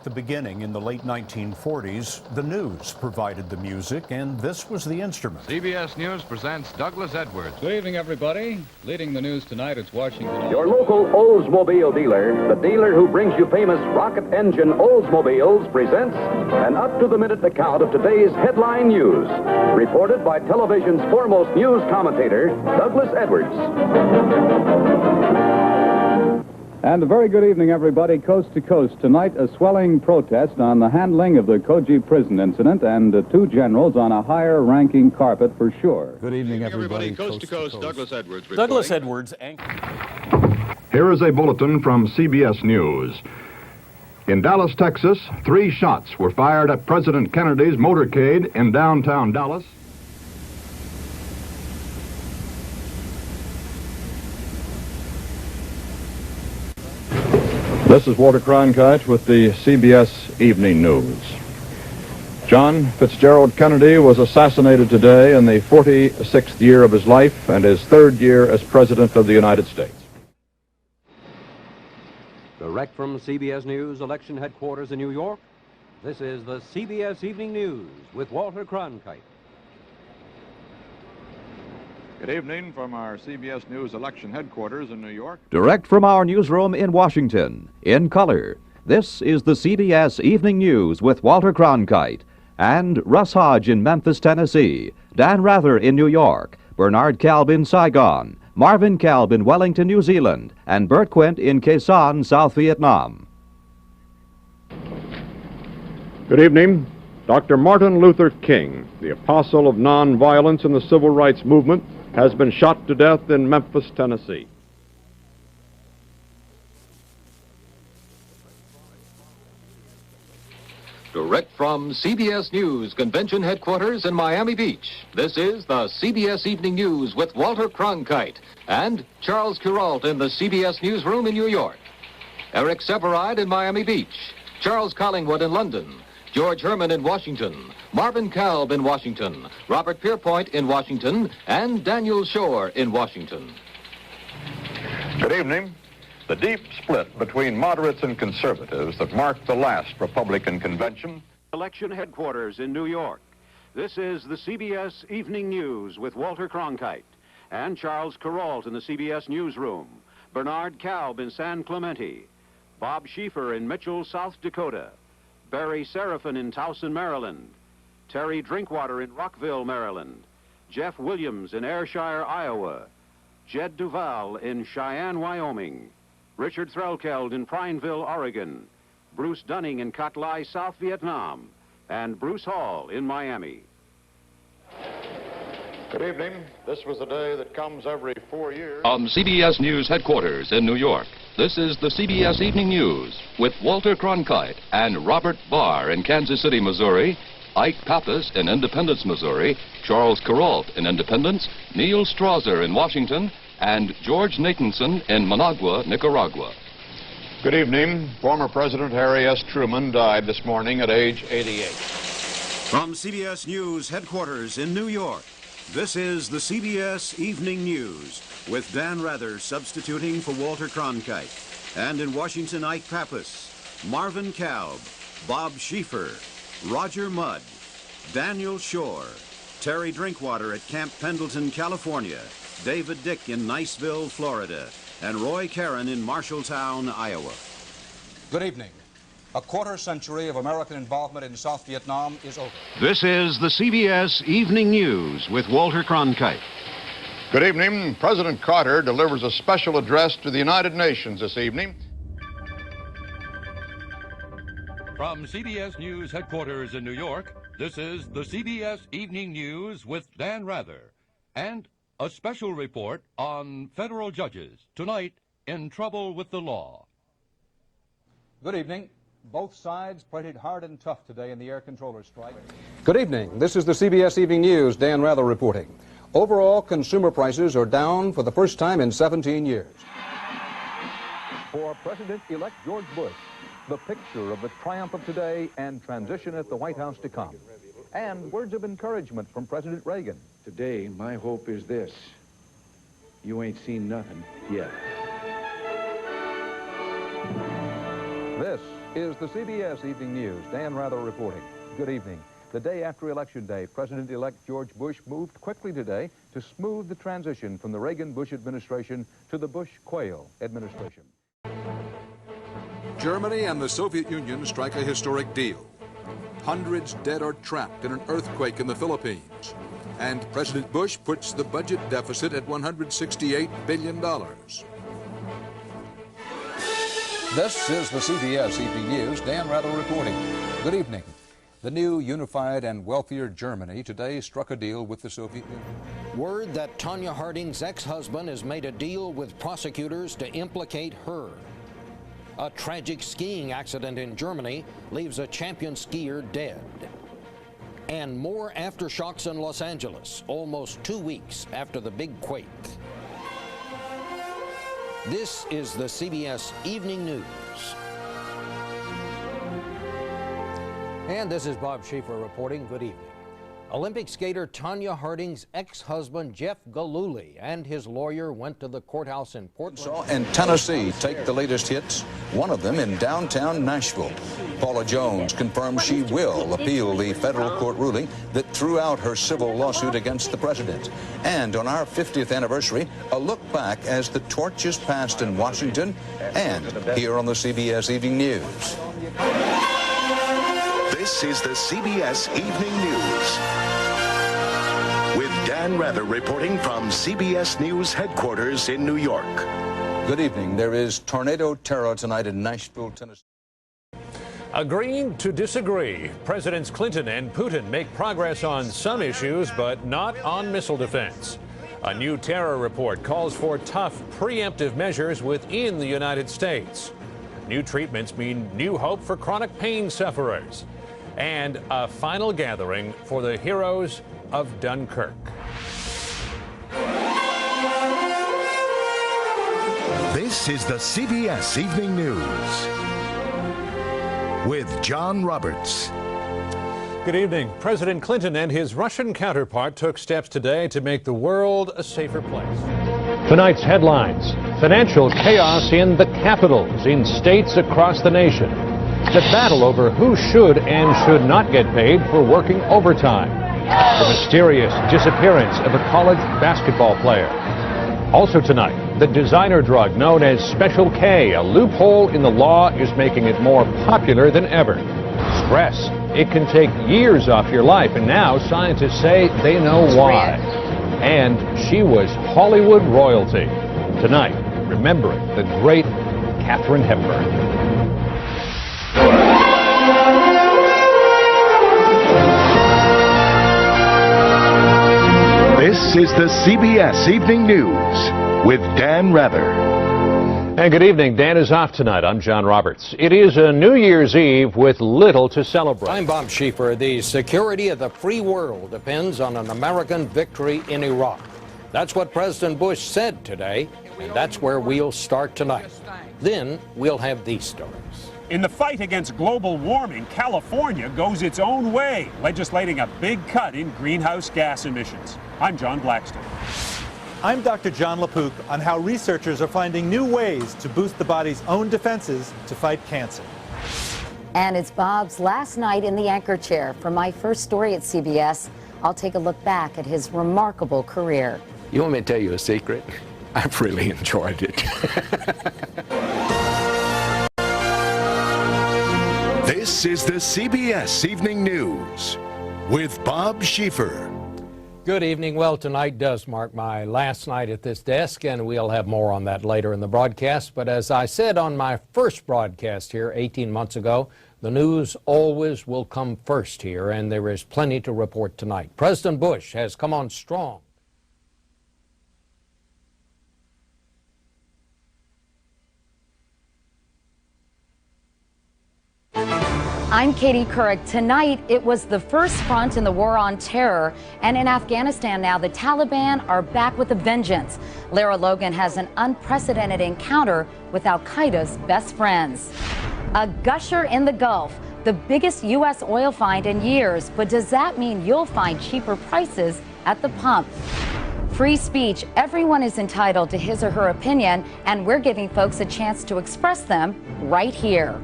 the beginning in the late 1940s, the news provided the music, and this was the instrument. CBS News presents Douglas Edwards. Good evening, everybody. Leading the news tonight, it's Washington. Your local Oldsmobile dealer, the dealer who brings you famous rocket engine Oldsmobiles, presents an up-to-the-minute account of today's headline news. Reported by television's foremost news commentator, Douglas Edwards. And a very good evening, everybody, coast to coast. Tonight, a swelling protest on the handling of the Koji prison incident and two generals on a higher-ranking carpet for sure. Good evening, everybody. Coast to coast, Douglas Edwards reporting. Douglas Edwards. Here is a bulletin from CBS News. In Dallas, Texas, 3 shots were fired at President Kennedy's motorcade in downtown Dallas. This is Walter Cronkite with the CBS Evening News. John Fitzgerald Kennedy was assassinated today in the 46th year of his life and his 3rd year as President of the United States. Direct from CBS News election headquarters in New York, this is the CBS Evening News with Walter Cronkite. Good evening from our CBS News election headquarters in New York. Direct from our newsroom in Washington, in color, this is the CBS Evening News with Walter Cronkite and Russ Hodge in Memphis, Tennessee, Dan Rather in New York, Bernard Kalb in Saigon, Marvin Kalb in Wellington, New Zealand, and Bert Quint in Quezon, South Vietnam. Good evening. Dr. Martin Luther King, the apostle of nonviolence in the civil rights movement, has been shot to death in Memphis, Tennessee. Direct from CBS News Convention Headquarters in Miami Beach, this is the CBS Evening News with Walter Cronkite and Charles Kuralt in the CBS Newsroom in New York. Eric Severide in Miami Beach, Charles Collingwood in London, George Herman in Washington, Marvin Kalb in Washington, Robert Pierpoint in Washington, and Daniel Shore in Washington. Good evening. The deep split between moderates and conservatives that marked the last Republican convention. Election headquarters in New York. This is the CBS Evening News with Walter Cronkite and Charles Kuralt in the CBS Newsroom, Bernard Kalb in San Clemente, Bob Schieffer in Mitchell, South Dakota, Barry Seraphin in Towson, Maryland, Terry Drinkwater in Rockville, Maryland, Jeff Williams in Ayrshire, Iowa, Jed Duval in Cheyenne, Wyoming, Richard Threlkeld in Prineville, Oregon, Bruce Dunning in Cat Lai, South Vietnam, and Bruce Hall in Miami. Good evening. This was a day that comes every 4 years. From CBS News headquarters in New York, this is the CBS Evening News with Walter Cronkite and Robert Barr in Kansas City, Missouri, Ike Pappas in Independence, Missouri, Charles Kuralt in Independence, Neil Strasser in Washington, and George Nathanson in Managua, Nicaragua. Good evening. Former President Harry S. Truman died this morning at age 88. From CBS News headquarters in New York, this is the CBS Evening News with Dan Rather substituting for Walter Cronkite. And in Washington, Ike Pappas, Marvin Kalb, Bob Schieffer, Roger Mudd, Daniel Shore, Terry Drinkwater at Camp Pendleton, California, David Dick in Niceville, Florida, and Roy Caron in Marshalltown, Iowa. Good evening. A quarter century of American involvement in South Vietnam is over. This is the CBS Evening News with Walter Cronkite. Good evening. President Carter delivers a special address to the United Nations this evening. From CBS News headquarters in New York, this is the CBS Evening News with Dan Rather and a special report on federal judges tonight in trouble with the law. Good evening. Both sides played it hard and tough today in the air controller strike. Good evening. This is the CBS Evening News. Dan Rather reporting. Overall, consumer prices are down for the first time in 17 years. For President-elect George Bush, the picture of the triumph of today and transition at the White House to come. And words of encouragement from President Reagan. Today, my hope is this. You ain't seen nothing yet. This is the CBS Evening News. Dan Rather reporting. Good evening. The day after Election Day, President-elect George Bush moved quickly today to smooth the transition from the Reagan-Bush administration to the Bush-Quayle administration. Germany and the Soviet Union strike a historic deal. Hundreds dead or trapped in an earthquake in the Philippines. And President Bush puts the budget deficit at $168 billion. This is the CBS Evening News. Dan Rather reporting. Good evening. The new unified and wealthier Germany today struck a deal with the Soviet Union. Word that Tonya Harding's ex-husband has made a deal with prosecutors to implicate her. A tragic skiing accident in Germany leaves a champion skier dead. And more aftershocks in Los Angeles, almost 2 weeks after the big quake. This is the CBS Evening News. And this is Bob Schieffer reporting. Good evening. Olympic skater Tonya Harding's ex-husband Jeff Gillooly and his lawyer went to the courthouse in Portland and Tennessee take the latest hits, one of them in downtown Nashville. Paula Jones confirms she will appeal the federal court ruling that threw out her civil lawsuit against the president. And on our 50th anniversary, a look back as the torch is passed in Washington and here on the CBS Evening News. This is the CBS Evening News with Dan Rather reporting from CBS News headquarters in New York. Good evening. There is tornado terror tonight in Nashville, Tennessee. Agreeing to disagree. Presidents Clinton and Putin make progress on some issues, but not on missile defense. A new terror report calls for tough preemptive measures within the United States. New treatments mean new hope for chronic pain sufferers. And a final gathering for the heroes of Dunkirk. This is the CBS Evening News with John Roberts. Good evening. President Clinton and his Russian counterpart took steps today to make the world a safer place. Tonight's headlines: financial chaos in the capitals in states across the nation. The battle over who should and should not get paid for working overtime. The mysterious disappearance of a college basketball player. Also tonight, the designer drug known as Special K, a loophole in the law, is making it more popular than ever. Stress. It can take years off your life, and now scientists say they know why. And she was Hollywood royalty. Tonight, remembering the great Katharine Hepburn. This is the CBS Evening News with Dan Rather. And good evening. Dan is off tonight. I'm John Roberts. It is a New Year's Eve with little to celebrate. I'm Bob Schieffer. The security of the free world depends on an American victory in Iraq. That's what President Bush said today, and that's where we'll start tonight. Then we'll have these stories. In the fight against global warming, California goes its own way, legislating a big cut in greenhouse gas emissions. I'm John Blackstone. I'm Dr. John LaPook on how researchers are finding new ways to boost the body's own defenses to fight cancer. And it's Bob's last night in the anchor chair. For my first story at CBS, I'll take a look back at his remarkable career. You want me to tell you a secret? I've really enjoyed it. This is the CBS Evening News with Bob Schieffer. Good evening. Well, tonight does mark my last night at this desk, and we'll have more on that later in the broadcast. But as I said on my first broadcast here 18 months ago, the news always will come first here, and there is plenty to report tonight. President Bush has come on strong. I'm Katie Couric. Tonight, it was the first front in the war on terror. And in Afghanistan now, the Taliban are back with a vengeance. Lara Logan has an unprecedented encounter with al-Qaeda's best friends. A gusher in the Gulf, the biggest U.S. oil find in years. But does that mean you'll find cheaper prices at the pump? Free speech. Everyone is entitled to his or her opinion, and we're giving folks a chance to express them right here.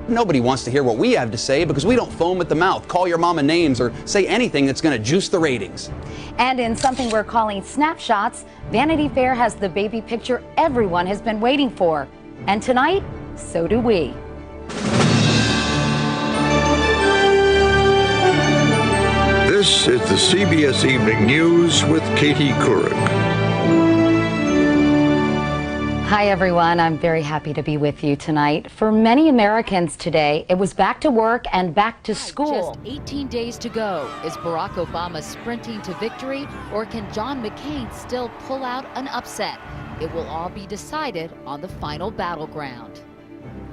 Nobody wants to hear what we have to say because we don't foam at the mouth, call your mama names, or say anything that's going to juice the ratings. And in something we're calling snapshots, Vanity Fair has the baby picture everyone has been waiting for. And tonight, so do we. This is the CBS Evening News with Katie Couric. Hi, everyone. I'm very happy to be with you tonight. For many Americans today, it was back to work and back to school. Just 18 days to go. Is Barack Obama sprinting to victory, or can John McCain still pull out an upset? It will all be decided on the final battleground.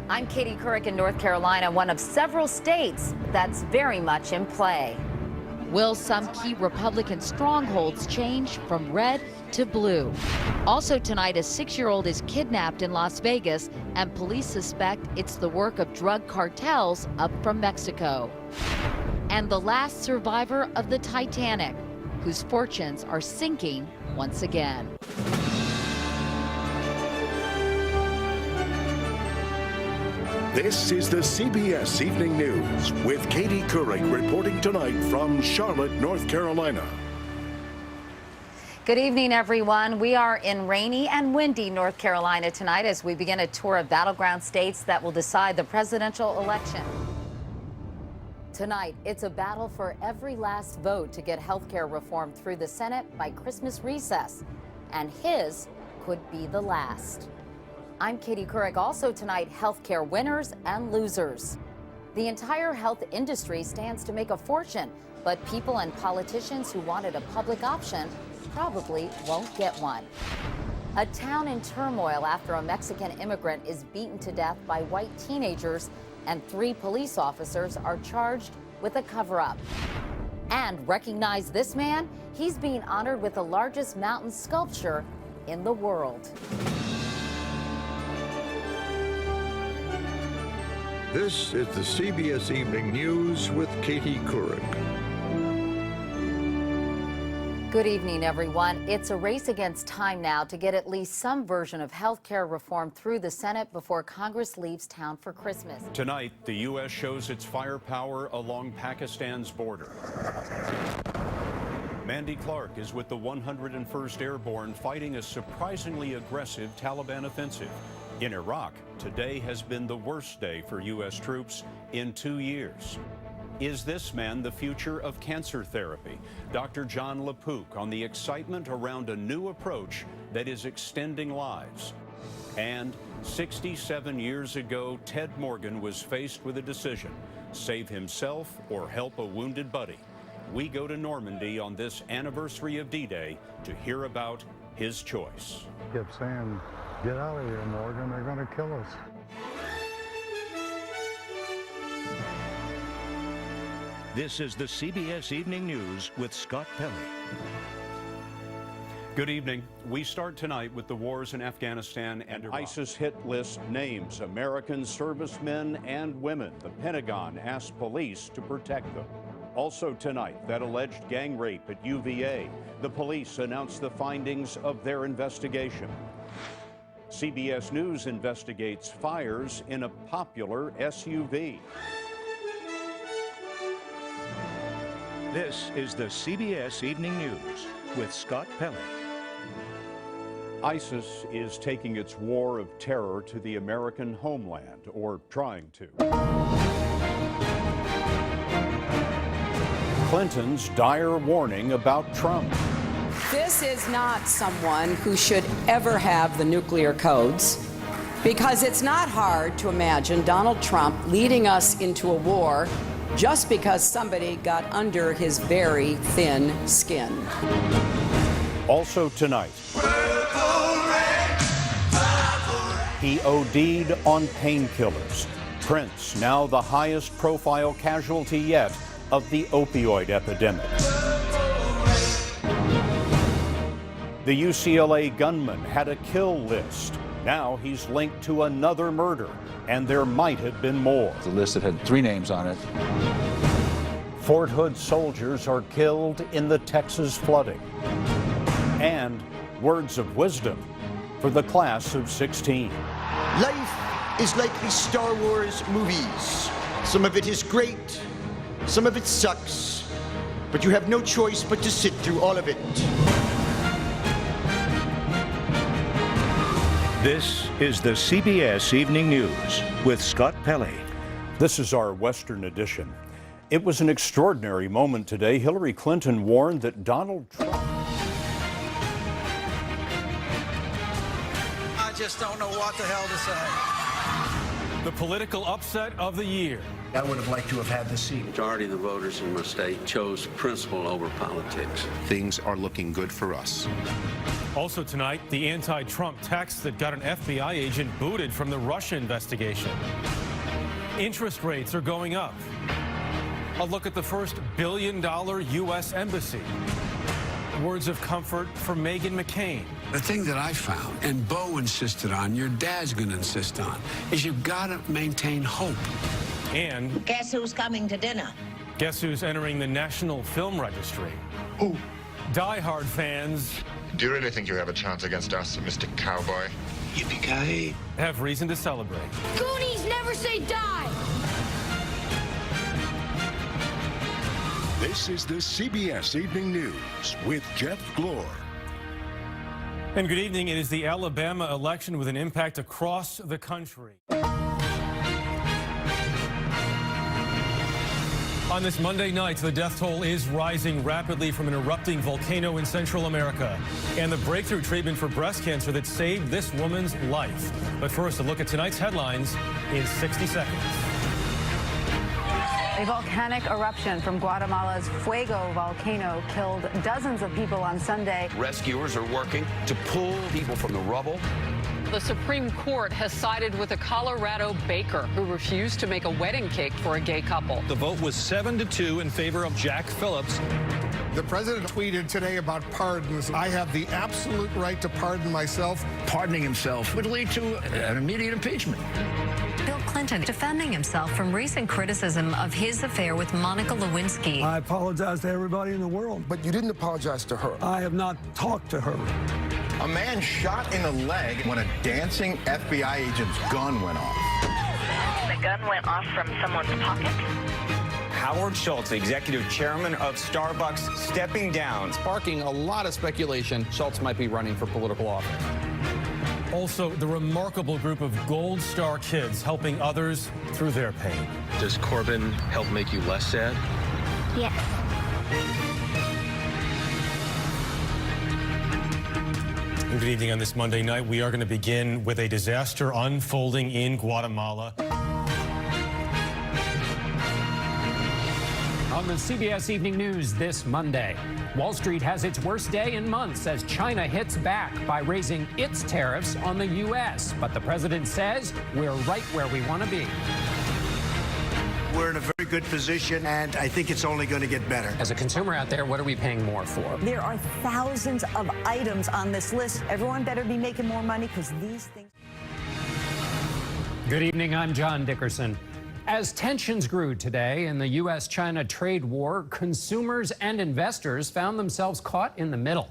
I'm Katie Couric in North Carolina, one of several states that's very much in play. Will some key Republican strongholds change from red to blue? Also tonight, a 6-year-old is kidnapped in Las Vegas, and police suspect it's the work of drug cartels up from Mexico. And the last survivor of the Titanic, whose fortunes are sinking once again. This is the CBS Evening News with Katie Couric reporting tonight from Charlotte, North Carolina. Good evening, everyone. We are in rainy and windy North Carolina tonight as we begin a tour of battleground states that will decide the presidential election. Tonight, it's a battle for every last vote to get health care reform through the Senate by Christmas recess, and his could be the last. I'm Katie Couric. Also tonight, healthcare winners and losers. The entire health industry stands to make a fortune, but people and politicians who wanted a public option probably won't get one. A town in turmoil after a Mexican immigrant is beaten to death by white teenagers, and 3 police officers are charged with a cover-up. And recognize this man? He's being honored with the largest mountain sculpture in the world. This is the CBS Evening News with Katie Couric. Good evening, everyone. It's a race against time now to get at least some version of health care reform through the Senate before Congress leaves town for Christmas. Tonight, the U.S. shows its firepower along Pakistan's border. Mandy Clark is with the 101st Airborne fighting a surprisingly aggressive Taliban offensive. In Iraq, today has been the worst day for U.S. troops in 2 years. Is this man the future of cancer therapy? Dr. John LaPook on the excitement around a new approach that is extending lives. And 67 years ago, Ted Morgan was faced with a decision: save himself or help a wounded buddy. We go to Normandy on this anniversary of D-Day to hear about his choice. Kept saying, "Get out of here, Morgan, they're going to kill us." This is the CBS Evening News with Scott Pelley. Good evening. We start tonight with the wars in Afghanistan and Iraq. ISIS hit list names American servicemen and women. The Pentagon asked police to protect them. Also tonight, that alleged gang rape at UVA. The police announced the findings of their investigation. CBS News investigates fires in a popular SUV. This is the CBS Evening News with Scott Pelley. ISIS is taking its war of terror to the American homeland, or trying to. Clinton's dire warning about Trump. This is not someone who should ever have the nuclear codes, because it's not hard to imagine Donald Trump leading us into a war just because somebody got under his very thin skin. Also tonight, he OD'd on painkillers. Prince, now the highest profile casualty yet of the opioid epidemic. The UCLA gunman had a kill list. Now he's linked to another murder, and there might have been more. The list that had 3 names on it. Fort Hood soldiers are killed in the Texas flooding. And words of wisdom for the class of 16. Life is like the Star Wars movies. Some of it is great, some of it sucks, but you have no choice but to sit through all of it. This is the CBS Evening News with Scott Pelley. This is our Western edition. It was an extraordinary moment today. Hillary Clinton warned that Donald Trump... I just don't know what the hell to say. The political upset of the year. I would have liked to have had the seat. Majority of the voters in my state chose principle over politics. Things are looking good for us. Also tonight, the anti-Trump text that got an FBI agent booted from the Russia investigation. Interest rates are going up. A look at the first billion-dollar U.S. embassy. Words of comfort for Meghan McCain. The thing that I found, and Bo insisted on, your dad's going to insist on, is you've got to maintain hope. And guess who's coming to dinner? Guess who's entering the National Film Registry? Who? Die Hard fans. Do you really think you have a chance against us, Mr. Cowboy? Yippee-ki-yay. Have reason to celebrate. Goonies never say die! This is the CBS Evening News with Jeff Glor. And good evening. It is the Alabama election with an impact across the country. On this Monday night, the death toll is rising rapidly from an erupting volcano in Central America and the breakthrough treatment for breast cancer that saved this woman's life. But first, a look at tonight's headlines in 60 seconds. A volcanic eruption from Guatemala's Fuego volcano killed dozens of people on Sunday. Rescuers are working to pull people from the rubble. The Supreme Court has sided with a Colorado baker who refused to make a wedding cake for a gay couple. The vote was 7-2 in favor of Jack Phillips. The president tweeted today about pardons. I have the absolute right to pardon myself. Pardoning himself would lead to an immediate impeachment. Bill Clinton defending himself from recent criticism of his affair with Monica Lewinsky. I apologize to everybody in the world. But you didn't apologize to her. I have not talked to her. A man shot in the leg when a dancing FBI agent's gun went off. The gun went off from someone's pocket. Howard Schultz, executive chairman of Starbucks, stepping down. Sparking a lot of speculation Schultz might be running for political office. Also, the remarkable group of Gold Star kids helping others through their pain. Does Corbin help make you less sad? Yes. Good evening on this Monday night. We are going to begin with a disaster unfolding in Guatemala. On the CBS Evening News this Monday, Wall Street has its worst day in months as China hits back by raising its tariffs on the U.S. But the president says we're right where we want to be. We're in a very good position, and I think it's only going to get better. As a consumer out there, what are we paying more for? There are thousands of items on this list. Everyone better be making more money because these things... Good evening, I'm John Dickerson. As tensions grew today in the U.S.-China trade war, consumers and investors found themselves caught in the middle.